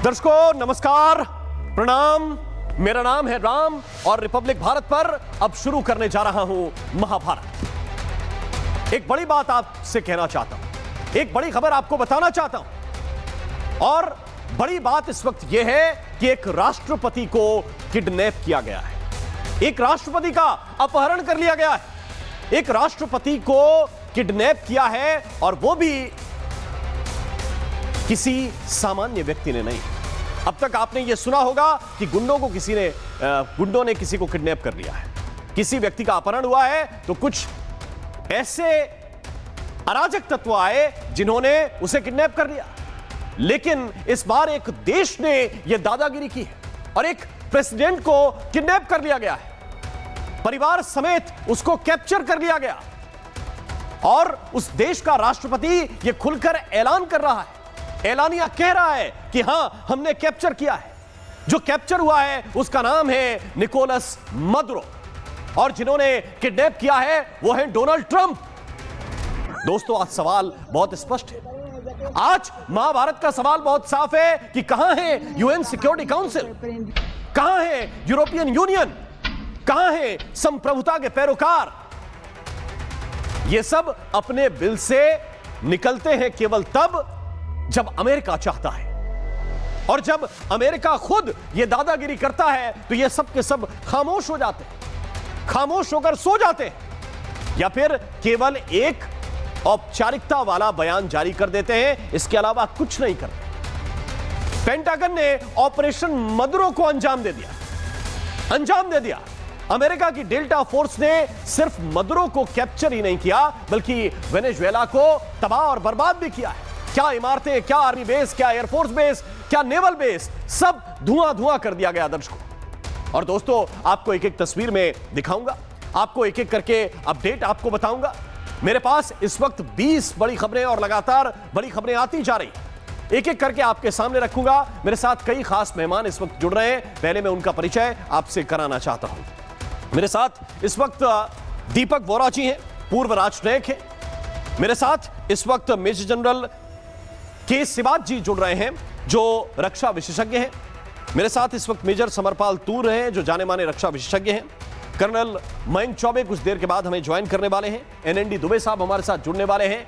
दर्शकों नमस्कार, प्रणाम। मेरा नाम है राम और रिपब्लिक भारत पर अब शुरू करने जा रहा हूं महाभारत। एक बड़ी बात आपसे कहना चाहता हूं, एक बड़ी खबर आपको बताना चाहता हूं। और बड़ी बात इस वक्त यह है कि एक राष्ट्रपति को किडनैप किया गया है, एक राष्ट्रपति का अपहरण कर लिया गया है। एक राष्ट्रपति को किडनैप किया है और वो भी किसी सामान्य व्यक्ति ने नहीं। अब तक आपने यह सुना होगा कि गुंडों ने किसी को किडनैप कर लिया है, किसी व्यक्ति का अपहरण हुआ है, तो कुछ ऐसे अराजक तत्व आए जिन्होंने उसे किडनैप कर लिया। लेकिन इस बार एक देश ने यह दादागिरी की है और एक प्रेसिडेंट को किडनैप कर लिया गया है, परिवार समेत उसको कैप्चर कर लिया गया और उस देश का राष्ट्रपति यह खुलकर ऐलान कर रहा है, ऐलानिया कह रहा है कि हां हमने कैप्चर किया है। जो कैप्चर हुआ है उसका नाम है निकोलस मदुरो और जिन्होंने किडनैप किया है वो है डोनाल्ड ट्रंप। दोस्तों आज सवाल बहुत स्पष्ट है, आज महाभारत का सवाल बहुत साफ है कि कहां है यूएन सिक्योरिटी काउंसिल, कहां है यूरोपियन यूनियन, कहां है संप्रभुता के पैरोकार। ये सब अपने बिल से निकलते हैं केवल तब जब अमेरिका चाहता है, और जब अमेरिका खुद यह दादागिरी करता है तो ये सब के सब खामोश हो जाते हैं, खामोश होकर सो जाते हैं या फिर केवल एक औपचारिकता वाला बयान जारी कर देते हैं, इसके अलावा कुछ नहीं करते। पेंटागन ने ऑपरेशन मदुरो को अंजाम दे दिया। अमेरिका की डेल्टा फोर्स ने सिर्फ मदुरो को कैप्चर ही नहीं किया बल्कि वेनेजुएला को तबाह और बर्बाद भी किया है। क्या इमारतें, क्या आर्मी बेस, क्या एयरफोर्स बेस, क्या नेवल बेस, सब धुआं कर दिया गया दर्शकों। और दोस्तों आपको एक एक तस्वीर में दिखाऊंगा, आपको एक एक करके अपडेट आपको बताऊंगा। मेरे पास इस वक्त 20 बड़ी खबरें और लगातार बड़ी खबरें आती जा रही, एक एक करके आपके सामने रखूंगा। मेरे साथ कई खास मेहमान इस वक्त जुड़ रहे हैं, पहले मैं उनका परिचय आपसे कराना चाहता हूं। मेरे साथ इस वक्त दीपक वोरा जी हैं, पूर्व राजनयिक हैं। मेरे साथ इस वक्त मेजर जनरल के शिवाज जी जुड़ रहे हैं जो रक्षा विशेषज्ञ हैं। मेरे साथ इस वक्त मेजर समरपाल तूर हैं जो जाने माने रक्षा विशेषज्ञ हैं। कर्नल मयंक चौबे कुछ देर के बाद हमें ज्वाइन करने वाले हैं। एनएनडी दुबे साहब हमारे साथ जुड़ने वाले हैं,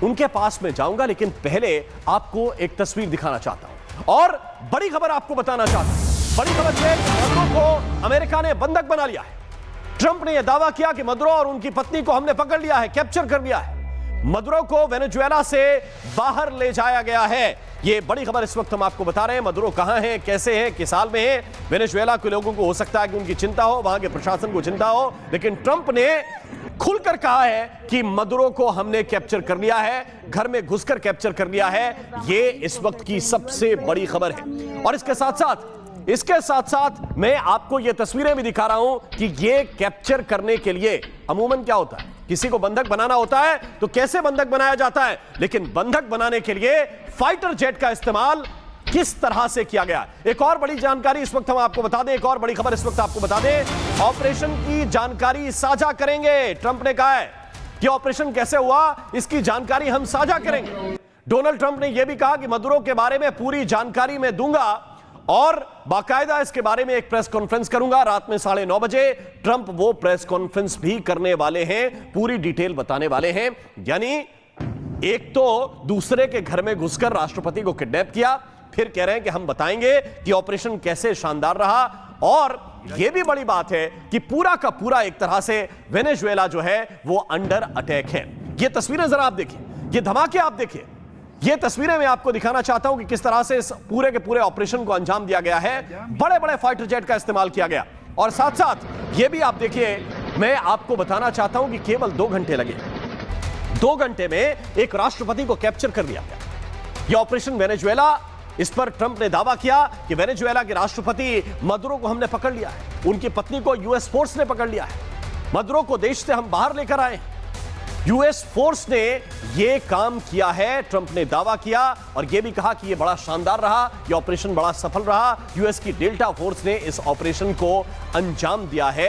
उनके पास में जाऊंगा, लेकिन पहले आपको एक तस्वीर दिखाना चाहता हूं और बड़ी खबर आपको बताना चाहता हूं। बड़ी खबर यह है कि मदुरो को अमेरिका ने बंधक बना लिया है। ट्रंप ने यह दावा किया कि मदुरो और उनकी पत्नी को हमने पकड़ लिया है, कैप्चर कर लिया है। मदुरो को वेनेजुएला से बाहर ले जाया गया है। यह बड़ी खबर इस वक्त हम आपको बता रहे हैं। मदुरो कहां है, कैसे है, किस हाल में है। वेनेजुएला के लोगों को हो सकता है कि उनकी चिंता हो, वहां के प्रशासन को चिंता हो, लेकिन ट्रंप ने खुलकर कहा है कि मदुरो को हमने कैप्चर कर लिया है, घर में घुसकर कैप्चर कर लिया है। यह इस वक्त की सबसे बड़ी खबर है। और इसके साथ साथ मैं आपको यह तस्वीरें भी दिखा रहा हूं कि यह कैप्चर करने के लिए अमूमन क्या होता है, किसी को बंधक बनाना होता है तो कैसे बंधक बनाया जाता है, लेकिन बंधक बनाने के लिए फाइटर जेट का इस्तेमाल किस तरह से किया गया। एक और बड़ी जानकारी इस वक्त हम आपको बता दें, एक और बड़ी खबर इस वक्त आपको बता दें। ऑपरेशन की जानकारी साझा करेंगे। ट्रंप ने कहा है कि ऑपरेशन कैसे हुआ इसकी जानकारी हम साझा करेंगे। डोनाल्ड ट्रंप ने यह भी कहा कि मदुरो के बारे में पूरी जानकारी मैं दूंगा और बाकायदा इसके बारे में एक प्रेस कॉन्फ्रेंस करूंगा रात में 9:30 बजे। ट्रंप वो प्रेस कॉन्फ्रेंस भी करने वाले हैं, पूरी डिटेल बताने वाले हैं। यानी एक तो दूसरे के घर में घुसकर राष्ट्रपति को किडनैप किया, फिर कह रहे हैं कि हम बताएंगे कि ऑपरेशन कैसे शानदार रहा। और यह भी बड़ी बात है कि पूरा का पूरा एक तरह से वेनेजुएला जो है वो अंडर अटैक है। ये तस्वीरें जरा आप देखिए, ये धमाके आप देखिए, ये तस्वीरें मैं आपको दिखाना चाहता हूं कि किस तरह से इस पूरे के पूरे ऑपरेशन को अंजाम दिया गया है। बड़े बड़े फाइटर जेट का इस्तेमाल किया गया और साथ साथ यह भी आप देखिए, मैं आपको बताना चाहता हूं कि केवल 2 घंटे लगे, 2 घंटे में एक राष्ट्रपति को कैप्चर कर दिया गया। यह ऑपरेशन वेनेजुएला, इस पर ट्रंप ने दावा किया कि वेनेजुएला के राष्ट्रपति मदुरो को हमने पकड़ लिया है, उनकी पत्नी को यूएस फोर्स ने पकड़ लिया है, मदुरो को देश से हम बाहर लेकर आए। यूएस फोर्स ने यह काम किया है। ट्रंप ने दावा किया और यह भी कहा कि यह बड़ा शानदार रहा, यह ऑपरेशन बड़ा सफल रहा। यूएस की डेल्टा फोर्स ने इस ऑपरेशन को अंजाम दिया है।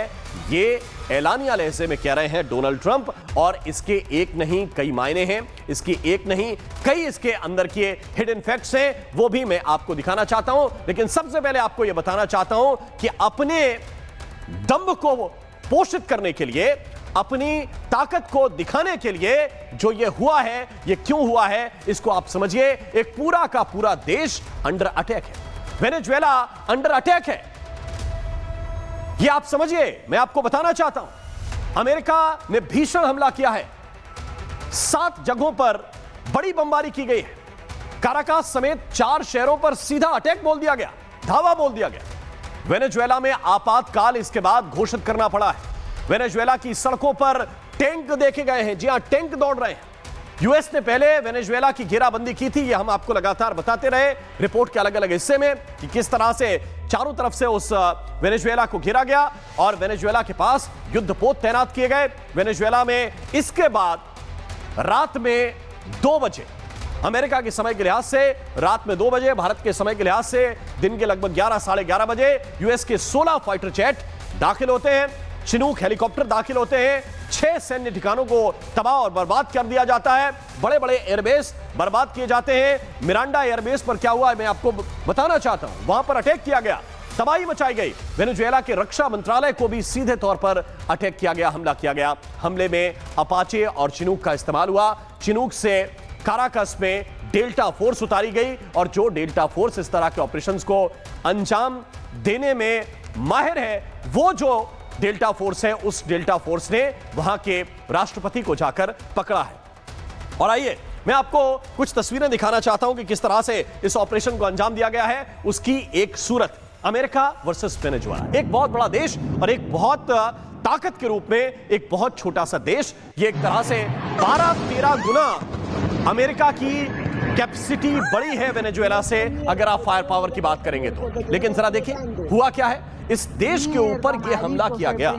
ये ऐलानिया लहजे में कह रहे हैं डोनाल्ड ट्रंप, और इसके एक नहीं कई मायने हैं, इसके एक नहीं कई इसके अंदर के हिडन फैक्ट्स हैं, वो भी मैं आपको दिखाना चाहता हूं। लेकिन सबसे पहले आपको यह बताना चाहता हूं कि अपने दम्भ को पोषित करने के लिए, अपनी ताकत को दिखाने के लिए जो ये हुआ है, ये क्यों हुआ है, इसको आप समझिए। एक पूरा का पूरा देश अंडर अटैक है। वेनेजुएला अंडर अटैक है, ये आप समझिए। मैं आपको बताना चाहता हूं, अमेरिका ने भीषण हमला किया है। 7 जगहों पर बड़ी बमबारी की गई है। काराकास समेत 4 शहरों पर सीधा अटैक बोल दिया गया, धावा बोल दिया गया। वेनेजुएला में आपातकाल इसके बाद घोषित करना पड़ा है। वेनेजुएला की सड़कों पर टैंक देखे गए हैं। जी हां, टैंक दौड़ रहे हैं। यूएस ने पहले वेनेजुएला की घेराबंदी की थी, यह हम आपको लगातार बताते रहे रिपोर्ट के अलग अलग हिस्से में कि किस तरह से चारों तरफ से उस वेनेजुएला को घेरा गया और वेनेजुएला के पास युद्धपोत तैनात किए गए। वेनेजुएला में इसके बाद रात में 2 बजे, अमेरिका के समय के लिहाज से रात में 2 बजे, भारत के समय के लिहाज से दिन के लगभग 11 साढ़े 11 बजे यूएस के 16 फाइटर जेट दाखिल होते हैं, चिनूक हेलीकॉप्टर दाखिल होते हैं। 6 सैन्य ठिकानों को तबाह और बर्बाद कर दिया जाता है। बड़े बड़े एयरबेस बर्बाद किए जाते हैं। मिरांडा एयरबेस पर क्या हुआ है मैं आपको बताना चाहता हूं। वहां पर अटैक किया गया, तबाही मचाई गई। वेनेजुएला के रक्षा मंत्रालय को भी सीधे तौर पर अटैक किया गया, हमला किया गया। हमले में अपाचे और चिनूक का इस्तेमाल हुआ। चिनूक से काराकस में डेल्टा फोर्स उतारी गई और जो डेल्टा फोर्स इस तरह के ऑपरेशंस को अंजाम देने में माहिर है, वो जो डेल्टा फोर्स है, उस डेल्टा फोर्स ने वहां के राष्ट्रपति को जाकर पकड़ा है। और आइए मैं आपको कुछ तस्वीरें दिखाना चाहता हूं कि किस तरह से इस ऑपरेशन को अंजाम दिया गया है, उसकी एक सूरत। अमेरिका वर्सेस वेनेजुएला, एक बहुत बड़ा देश और एक बहुत ताकत के रूप में एक बहुत छोटा सा देश। ये एक तरह से 12-13 गुना अमेरिका की कैपेसिटी बड़ी है वेनेजुएला से, अगर आप फायर पावर की बात करेंगे तो। लेकिन जरा देखिए हुआ क्या है। इस देश के ऊपर यह हमला किया गया।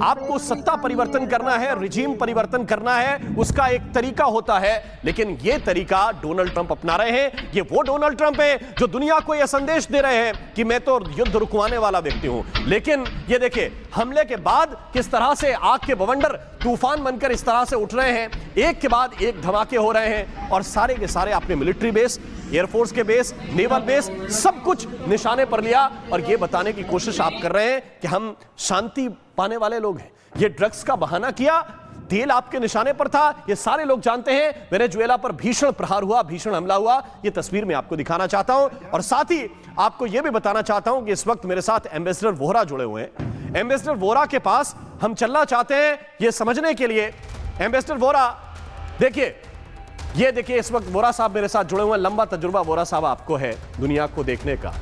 आपको सत्ता परिवर्तन करना है, रिजीम परिवर्तन करना है, उसका एक तरीका होता है, लेकिन यह तरीका डोनाल्ड ट्रंप अपना रहे हैं। ये वो डोनाल्ड ट्रंप है जो दुनिया को यह संदेश दे रहे हैं कि मैं तो युद्ध रुकवाने वाला व्यक्ति हूं। लेकिन ये देखिए हमले के बाद किस तरह से आग के बवंडर तूफान बनकर इस तरह से उठ रहे हैं, एक के बाद एक धमाके हो रहे हैं और सारे के सारे अपने मिलिट्री बेस, एयरफोर्स के बेस, नेवल बेस, सब कुछ निशाने पर लिया और यह बताने की कोशिश आप कर रहे हैं कि हम शांति पाने वाले लोग हैं। ये ड्रग्स का बहाना किया, तेल आपके निशाने पर था, ये सारे लोग जानते हैं। वेनेजुएला पर भीषण प्रहार हुआ, भीषण हमला हुआ। ये तस्वीर मैं आपको दिखाना चाहता हूं और साथ ही आपको यह भी बताना चाहता हूं कि इस वक्त मेरे साथ एम्बेसडर वोहरा जुड़े हुए हैं। एम्बेसडर वोहरा के पास हम चलना चाहते हैं यह समझने के लिए। एम्बेसडर वोहरा देखिए, ये देखिए इस वक्त वोहरा साहब मेरे साथ जुड़े हुए हैं। लंबा तजुर्बा वोहरा साहब आपको है दुनिया को देखने का।